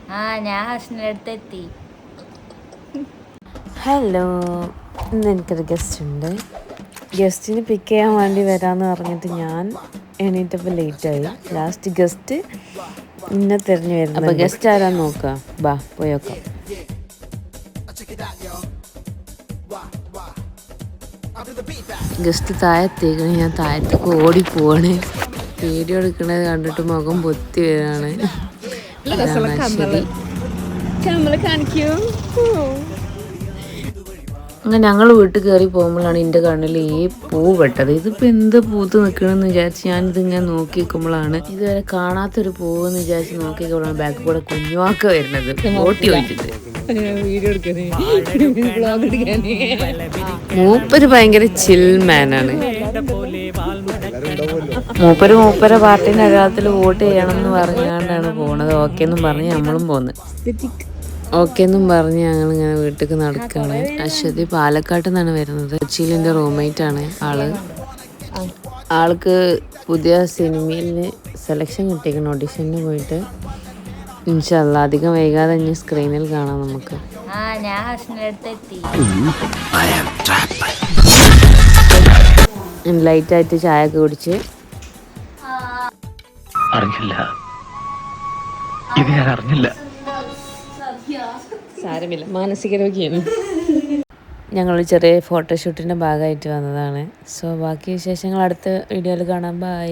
ഞാൻ ഹസ്നിന്റെ അടുത്ത് എത്തി. ഹലോ, ഇന്ന് എനിക്കൊരു ഗസ്റ്റ് ഉണ്ട്. ഗസ്റ്റിന് പിക്ക് ചെയ്യാൻ വേണ്ടി വരാമെന്ന് പറഞ്ഞിട്ട് ഞാൻ എണീറ്റപ്പോൾ ലേറ്റായി. ലാസ്റ്റ് ഗസ്റ്റ് ഇന്നെ തിരഞ്ഞു വരുന്നത്. അപ്പോൾ ഗസ്റ്റ് ആരാന്ന് നോക്കാം. ബാ പോയി നോക്കാം. ഗസ്റ്റ് താഴെത്തിക്കണേ. ഞാൻ താഴത്തേക്ക് ഓടിപ്പോവാണ്. വീഡിയോ എടുക്കണത് കണ്ടിട്ട് മുഖം പൊത്തി വരാണ്. അങ്ങനെ ഞങ്ങൾ വീട്ടിൽ കയറി പോകുമ്പോഴാണ് എൻ്റെ കണ്ണിൽ ഈ പൂ പെട്ടത്. ഇതിപ്പോൾ എന്ത് പൂത്ത് നിൽക്കണമെന്ന് വിചാരിച്ച് ഞാനിതിങ്ങനെ നോക്കി നിൽക്കുമ്പോഴാണ് ഇതുവരെ കാണാത്തൊരു പൂവെന്ന് വിചാരിച്ച് നോക്കി നിൽക്കുമ്പോഴാണ് ബാക്ക് കൂടെ കുഞ്ഞുവാക്ക വരുന്നത്. ഓട്ടി വെച്ചിട്ട് മൂപ്പര് ഭയങ്കര ചിൽ മാനാണ്. മൂപ്പര് പാർട്ടിന്റെ അകത്തിൽ വോട്ട് ചെയ്യണം എന്ന് പറഞ്ഞാണ്ടാണ് പോണത്. ഓക്കെ എന്നും പറഞ്ഞ് നമ്മളും പോന്നത്. ഓക്കെ എന്നും പറഞ്ഞ് ഞങ്ങളിങ്ങനെ വീട്ടിലേക്ക് നടക്കുകയാണ്. അശ്വതി പാലക്കാട്ടിൽ നിന്നാണ് വരുന്നത്. കൊച്ചിയിൽ എൻ്റെ റൂംമേറ്റ് ആണ് ആൾക്ക് പുതിയ സിനിമയിൽ സെലക്ഷൻ കിട്ടിയിരിക്കണം. ഓഡിഷന് പോയിട്ട് ഇൻഷാ അല്ലാഹ് അധികം വൈകാതെ ഇനി സ്ക്രീനിൽ കാണാം നമുക്ക്. ഞാൻ ഹസ്നിന്റെ അടുത്ത് എത്തി. ലൈറ്റായിട്ട് ചായ ഒക്കെ കുടിച്ച് അറിഞ്ഞില്ല. സാരമില്ല, മാനസിക രോഗിയാണ്. ഞങ്ങൾ ചെറിയ ഫോട്ടോഷൂട്ടിൻ്റെ ഭാഗമായിട്ട് വന്നതാണ്. സോ ബാക്കി വിശേഷങ്ങൾ അടുത്ത വീഡിയോയിൽ കാണാം. ബൈ.